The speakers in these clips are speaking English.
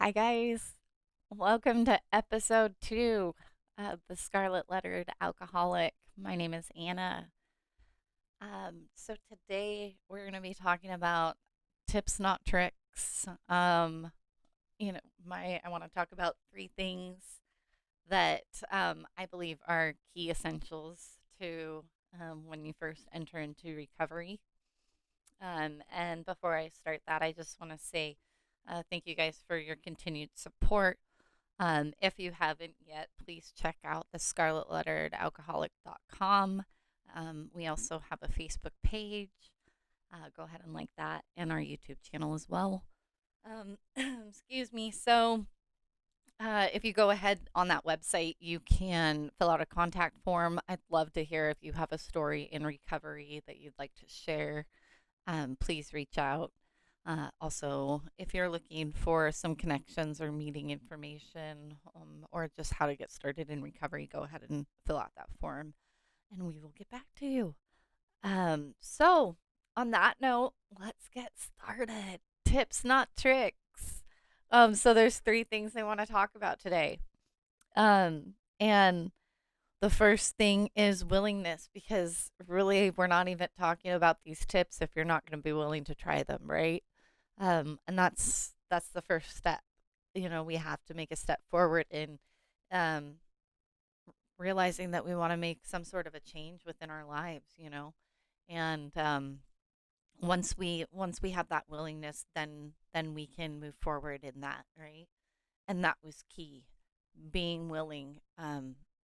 Hi, guys. Welcome to episode 2 of The Scarlet Lettered Alcoholic. My name is Anna. So today we're going to be talking about tips, not tricks. I want to talk about 3 things that I believe are key essentials to when you first enter into recovery. And before I start that, I just want to say thank you guys for your continued support. If you haven't yet, please check out the scarletletteredalcoholic.com. We also have a Facebook page. Go ahead and like that, and our YouTube channel as well. Excuse me. If you go ahead on that website, you can fill out a contact form. I'd love to hear if you have a story in recovery that you'd like to share. Please reach out. Also, if you're looking for some connections or meeting information or just how to get started in recovery, go ahead and fill out that form and we will get back to you. On that note, let's get started. Tips, not tricks. So there's 3 things I want to talk about today. And the first thing is willingness, because really we're not even talking about these tips if you're not going to be willing to try them, right? And that's the first step. We have to make a step forward in um, realizing that we want to make some sort of a change within our lives. And once we have that willingness, then we can move forward in that, right? And that was key, being willing,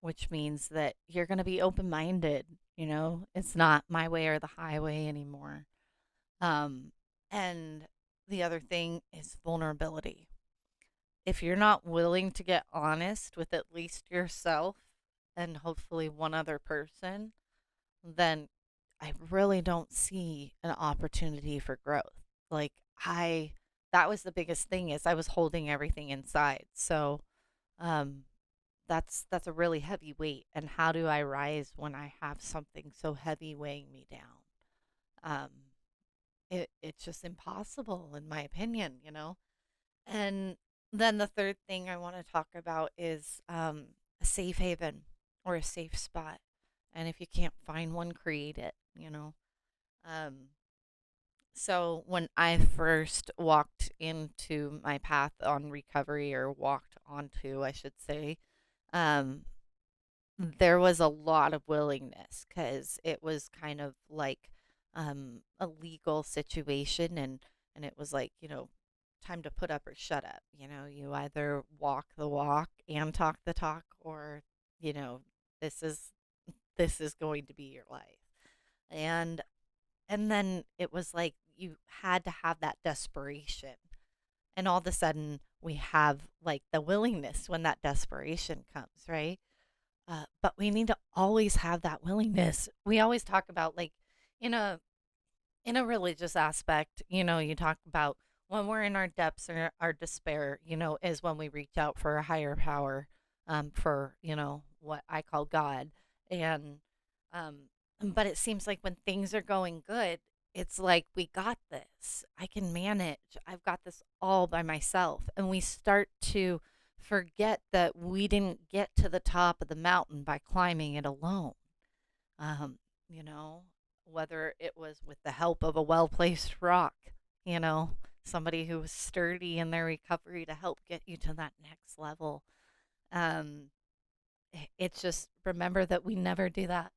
which means that you're going to be open minded. It's not my way or the highway anymore. And the other thing is vulnerability. If you're not willing to get honest with at least yourself and hopefully one other person, then I really don't see an opportunity for growth. Like I that was the biggest thing, is I was holding everything inside. So um that's a really heavy weight, and how do I rise when I have something so heavy weighing me down? Um it's just impossible in my opinion. And then the third thing I want to talk about is a safe haven or a safe spot. And if you can't find one, create it. Um, so when I first walked into my path on recovery, or walked onto, I should say, um, there was a lot of willingness, because it was kind of like a legal situation, and it was like, time to put up or shut up. You either walk the walk and talk the talk, or you know this is going to be your life. And and then it was like you had to have that desperation, and all of a sudden we have like the willingness when that desperation comes, right? But we need to always have that willingness. We always talk about, like, in a in a religious aspect, you talk about when we're in our depths or our despair, is when we reach out for a higher power, for, what I call God. And, um, but it seems like when things are going good, it's like, we got this. I can manage. I've got this all by myself. And we start to forget that we didn't get to the top of the mountain by climbing it alone. Um, you know, whether it was with the help of a well placed rock, you know, somebody who was sturdy in their recovery to help get you to that next level. Um, it's just, remember that we never do that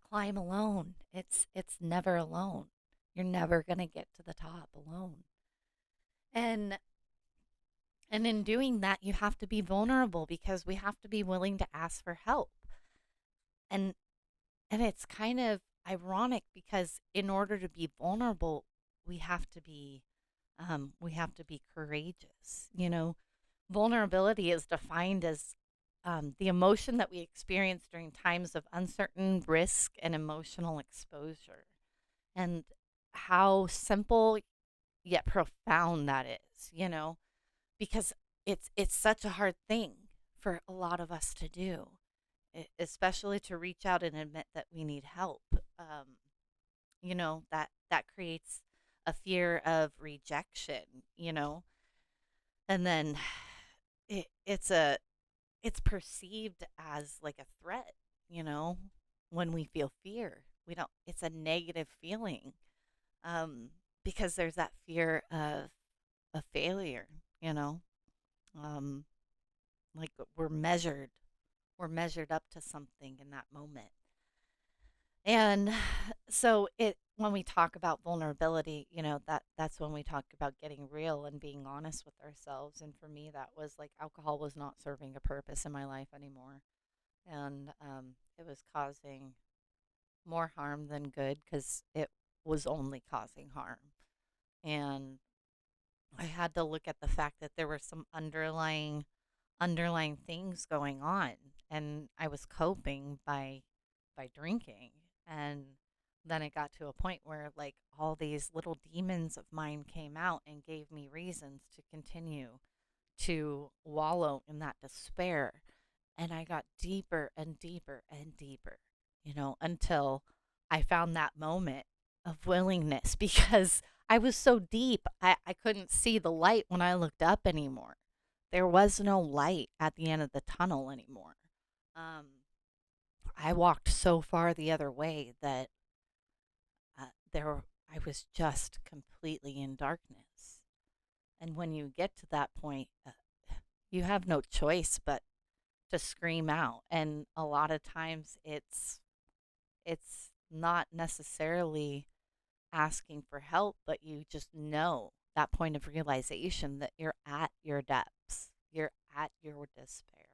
climb alone. It's never alone. You're never gonna get to the top alone. And and in doing that, you have to be vulnerable, because we have to be willing to ask for help. And And it's kind of ironic, because in order to be vulnerable, we have to be courageous. Vulnerability is defined as the emotion that we experience during times of uncertain risk and emotional exposure, and how simple yet profound that is. Because it's such a hard thing for a lot of us to do, especially to reach out and admit that we need help. That creates a fear of rejection, And then it's perceived as like a threat, you know, when we feel fear. We don't It's a negative feeling. Um because there's that fear of a failure, you know. Um like we're measured up to something in that moment. And so it when we talk about vulnerability, you know, that's when we talk about getting real and being honest with ourselves. And for me, that was like alcohol was not serving a purpose in my life anymore, and it was causing more harm than good because it was only causing harm. And I had to look at the fact that there were some underlying things going on, and I was coping by drinking. And then it got to a point where like all these little demons of mine came out and gave me reasons to continue to wallow in that despair. And I got deeper and deeper and deeper, you know, until I found that moment of willingness because I was so deep, I couldn't see the light when I looked up anymore. There was no light at the end of the tunnel anymore. Um, I walked so far the other way that I was just completely in darkness. And when you get to that point, you have no choice but to scream out. And a lot of times it's not necessarily asking for help, but you just know that point of realization that you're at your depths, you're at your despair.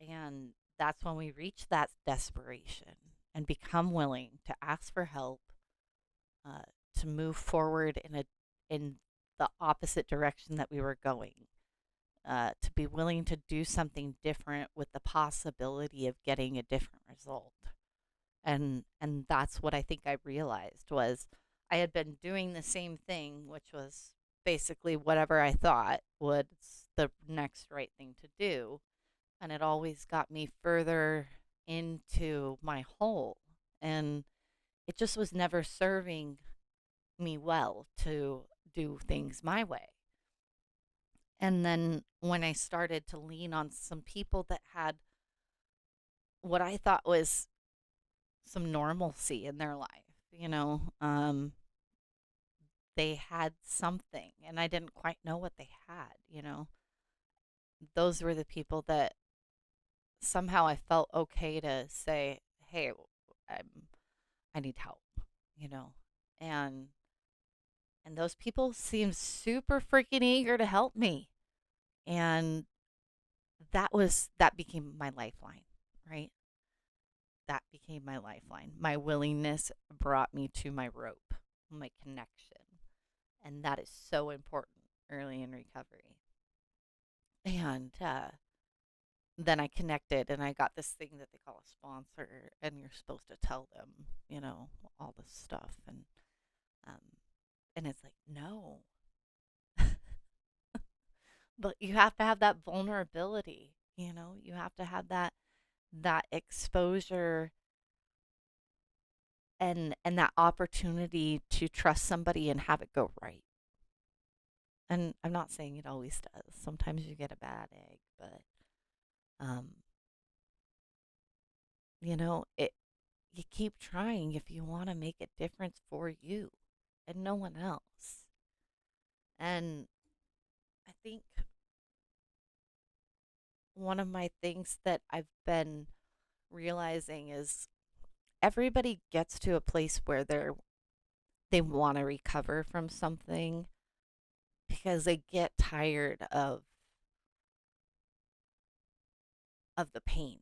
And that's when we reach that desperation and become willing to ask for help, uh, to move forward in the opposite direction that we were going, to be willing to do something different with the possibility of getting a different result. And that's what I think I realized was I had been doing the same thing, which was basically whatever I thought was the next right thing to do, and it always got me further into my hole. And it just was never serving me well to do things my way. And then when I started to lean on some people that had what I thought was some normalcy in their life, you know, they had something and I didn't quite know what they had, you know. Those were the people that somehow I felt okay to say, "Hey, I'm I need help," you know. And and those people seemed super freaking eager to help me. And that became my lifeline, right? That became my lifeline. My willingness brought me to my rope, my connection. And that is so important early in recovery. And then I connected and I got this thing that they call a sponsor, and you're supposed to tell them, you know, all this stuff. Um, and it's like, no, but you have to have that vulnerability, you know, you have to have that exposure and that opportunity to trust somebody and have it go right. And I'm not saying it always does. Sometimes you get a bad egg, but um, you know, you keep trying if you want to make a difference for you and no one else. And I think one of my things that I've been realizing is everybody gets to a place where they want to recover from something because they get tired of the pain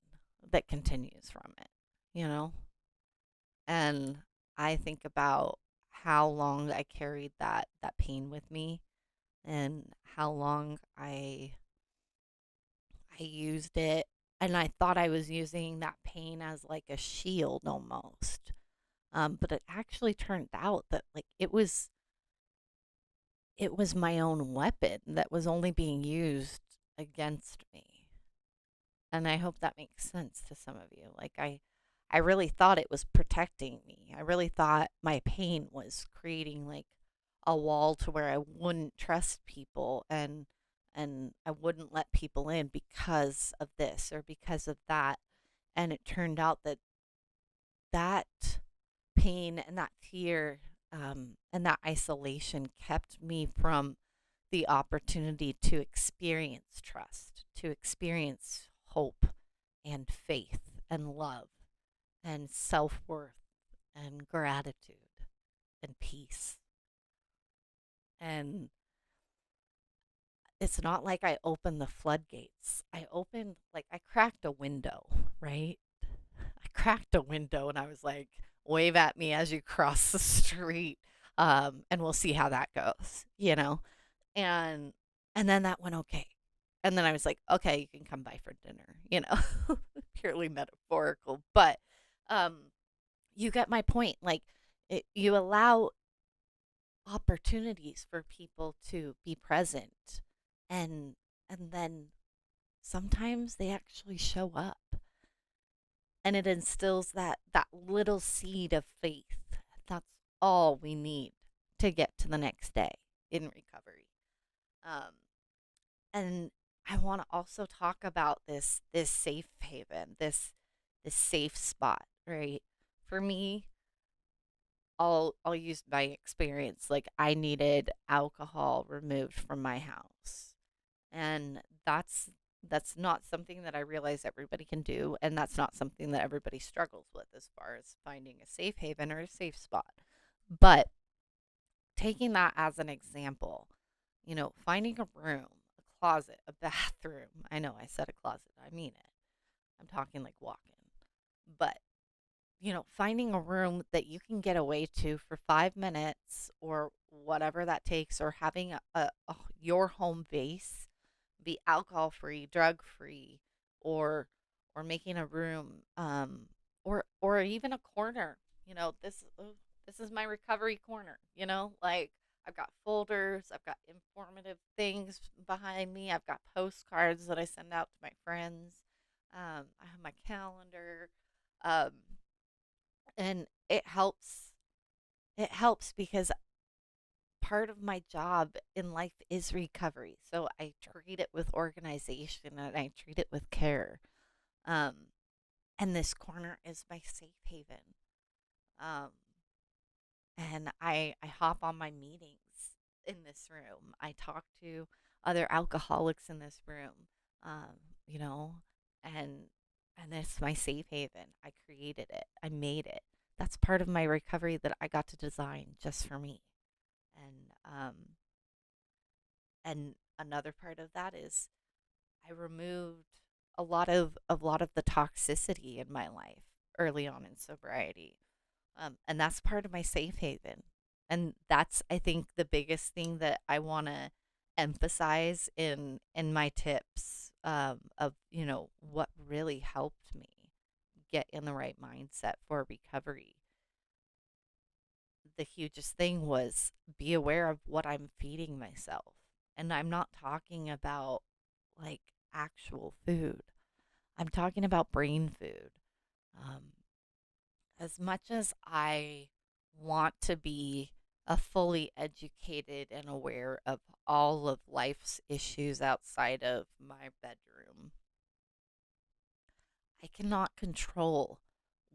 that continues from it, you know? And I think about how long I carried that pain with me and how long I used it, and I thought I was using that pain as like a shield almost. But it actually turned out that like it was my own weapon that was only being used against me. And I hope that makes sense to some of you. Like I really thought it was protecting me. I really thought my pain was creating like a wall to where I wouldn't trust people. And and I wouldn't let people in because of this or because of that. And it turned out that that pain and that fear, and that isolation kept me from the opportunity to experience trust, to experience hope and faith and love and self worth and gratitude and peace. And it's not like I opened the floodgates. I cracked a window, right? I cracked a window and I was like, wave at me as you cross the street. And we'll see how that goes, you know? And, and then that went okay. And then I was like, okay, you can come by for dinner, purely metaphorical. But, um, you get my point. Like, you allow opportunities for people to be present, and then sometimes they actually show up, and it instills that little seed of faith. That's all we need to get to the next day in recovery. um and I want to also talk about this safe haven, this safe spot, right? For me, I'll use my experience. Like, I needed alcohol removed from my house. And that's not something that I realize everybody can do, and that's not something that everybody struggles with as far as finding a safe haven or a safe spot. But taking that as an example, finding a room, a closet, a bathroom. I know I said a closet, I mean it. I'm talking like walk-in. But finding a room that you can get away to for 5 minutes or whatever that takes, or having your home base be alcohol free, drug free, or making a room, or even a corner. This is my recovery corner. Like, I've got folders, I've got informative things behind me, I've got postcards that I send out to my friends. I have my calendar. Um, and it helps because part of my job in life is recovery, so I treat it with organization and I treat it with care. um and this corner is my safe haven. um and I hop on my meetings in this room. I talk to other alcoholics in this room. um you know and and it's my safe haven. I created it, I made it. That's part of my recovery that I got to design just for me. And um and another part of that is I removed a lot of the toxicity in my life early on in sobriety. And that's part of my safe haven. And that's, I think, the biggest thing that I want to emphasize in my tips, of what really helped me get in the right mindset for recovery. The hugest thing was be aware of what I'm feeding myself. And I'm not talking about like actual food. I'm talking about brain food. Um, as much as I want to be a fully educated and aware of all of life's issues outside of my bedroom, I cannot control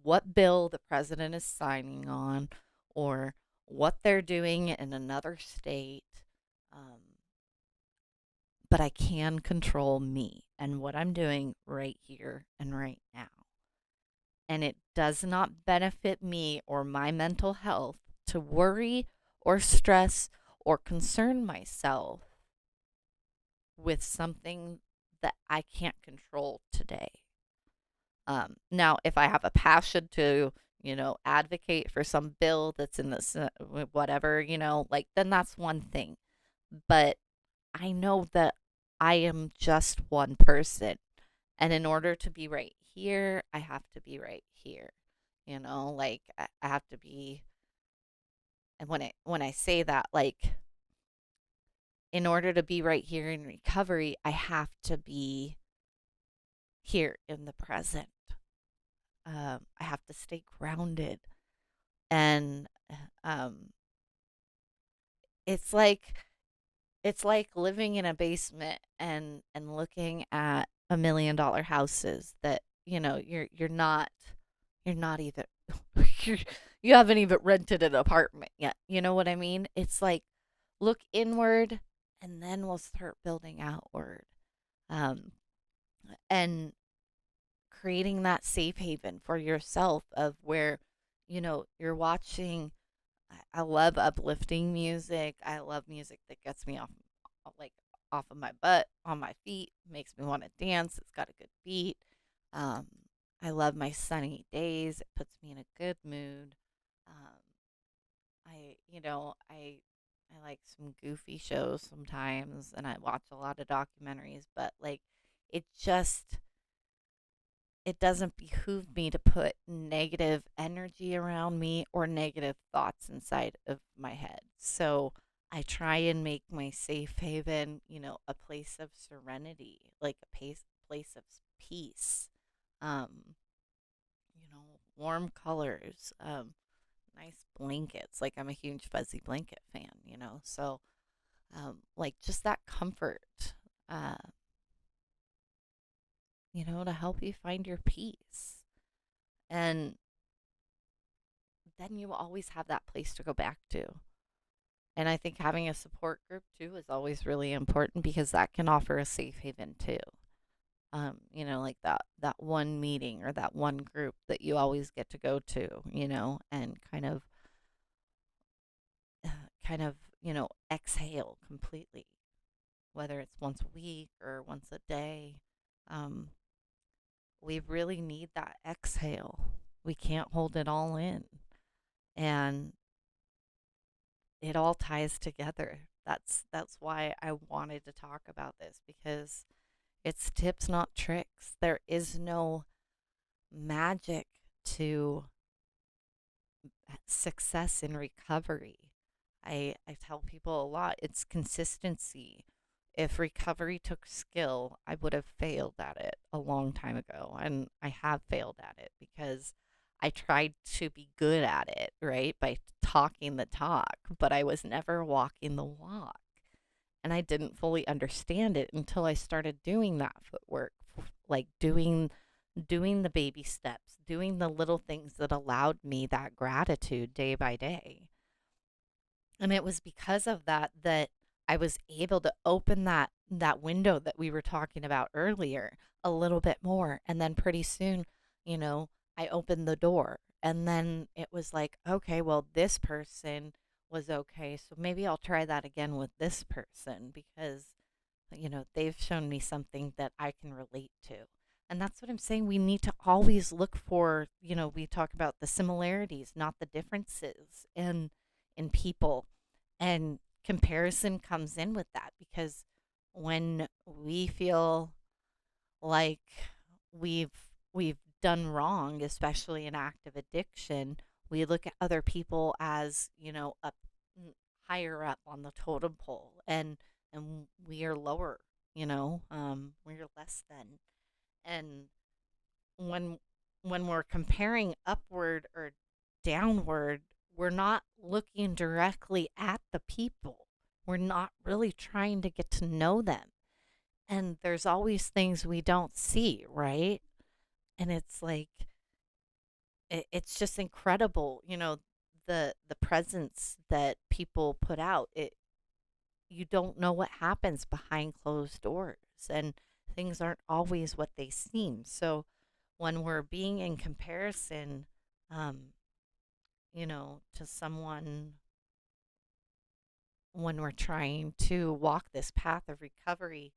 what bill the president is signing on or what they're doing in another state. Um, but I can control me and what I'm doing right here and right now. And it does not benefit me or my mental health to worry or stress or concern myself with something that I can't control today. Now, if I have a passion to, advocate for some bill that's in this, whatever, like, then that's one thing. But I know that I am just one person. And in order to be right here, I have to be right here. Like, I have to be. And when I say that, like, in order to be right here in recovery, I have to be here in the present. I have to stay grounded. And um, it's like it's like living in a basement and looking at $1 million houses that, you're not even you're, you haven't even rented an apartment yet. You know what I mean? It's like look inward and then we'll start building outward. Um, and creating that safe haven for yourself of where, you're watching. I love uplifting music. I love music that gets me like off of my butt, on my feet, makes me want to dance. It's got a good beat. Um, I love my sunny days. It puts me in a good mood. Um, I like some goofy shows sometimes, and I watch a lot of documentaries. But like, it just it doesn't behoove me to put negative energy around me or negative thoughts inside of my head. So I try and make my safe haven, a place of serenity, like a place of peace. Um, warm colors, nice blankets. Like I'm a huge fuzzy blanket fan, So like just that comfort, uh, to help you find your peace. And then you will always have that place to go back to. And I think having a support group too is always really important because that can offer a safe haven too. Like that one meeting or that one group that you always get to go to, and uh, kind of, exhale completely, whether it's once a week or once a day. Um, we really need that exhale. We can't hold it all in. And it all ties together. That's why I wanted to talk about this because it's tips, not tricks. There is no magic to success in recovery. I tell people a lot it's consistency. If recovery took skill, I would have failed at it a long time ago. And I have failed at it because I tried to be good at it, right? By talking the talk, but I was never walking the walk. And I didn't fully understand it until I started doing that footwork, like doing the baby steps, doing the little things that allowed me that gratitude day by day. And it was because of that that I was able to open that window that we were talking about earlier a little bit more. And then pretty soon, you know, I opened the door. And then it was like, okay, well, this person was okay. So maybe I'll try that again with this person because, they've shown me something that I can relate to. And that's what I'm saying. We need to always look for, we talk about the similarities, not the differences in people. And comparison comes in with that because when we feel like we've we've done wrong, especially in active addiction, we look at other people as, up higher up on the totem pole and we are lower, we're less than. And when when we're comparing upward or downward, we're not looking directly at the people. We're not really trying to get to know them. And there's always things we don't see, right? And it's like it's just incredible, the presence that people put out. You don't know what happens behind closed doors, and things aren't always what they seem. So when we're being in comparison, um, to someone, when we're trying to walk this path of recovery,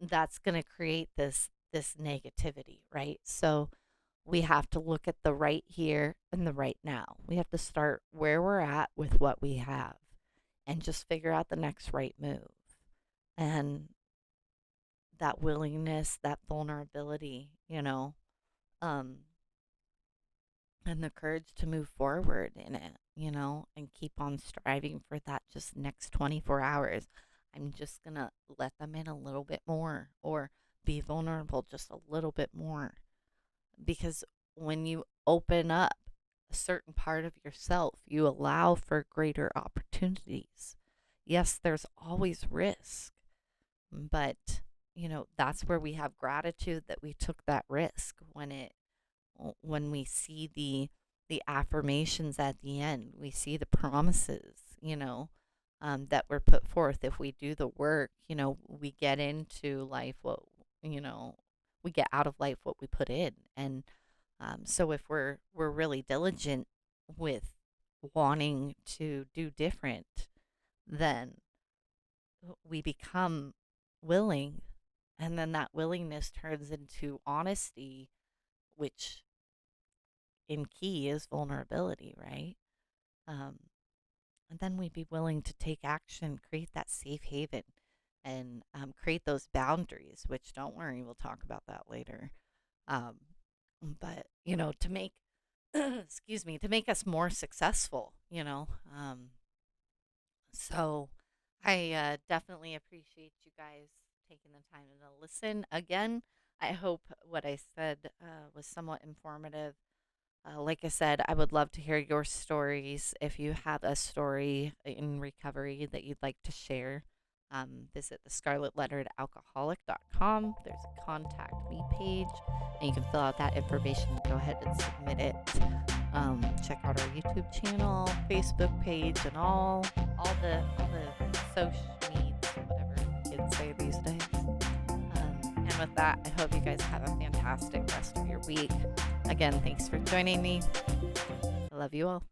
that's going to create this negativity, right? So we have to look at the right here and the right now. We have to start where we're at with what we have and just figure out the next right move. And that willingness, that vulnerability, um, and the courage to move forward in it, and keep on striving for that just next 24 hours. I'm just going to let them in a little bit more or be vulnerable just a little bit more. Because when you open up a certain part of yourself, you allow for greater opportunities. Yes, there's always risk, but that's where we have gratitude that we took that risk when we see the affirmations at the end, we see the promises, that were put forth. If we do the work, we get into life you know, we get out of life what we put in. And so if we're really diligent with wanting to do different, then we become willing, and then that willingness turns into honesty, which in key is vulnerability, right? Um, and then we'd be willing to take action, create that safe haven, and create those boundaries, which don't worry, we'll talk about that later. Um, but, to make, excuse me, to make us more successful, So I definitely appreciate you guys taking the time to listen. Again, I hope what I said was somewhat informative. Like I said, I would love to hear your stories. If you have a story in recovery that you'd like to share, visit the scarletletteredalcoholic.com. There's a contact me page, and you can fill out that information. Go ahead and submit it. Check out our YouTube channel, Facebook page, and all the social needs, whatever kids say these days. And with that, I hope you guys have a fantastic rest of your week. Again, thanks for joining me. I love you all.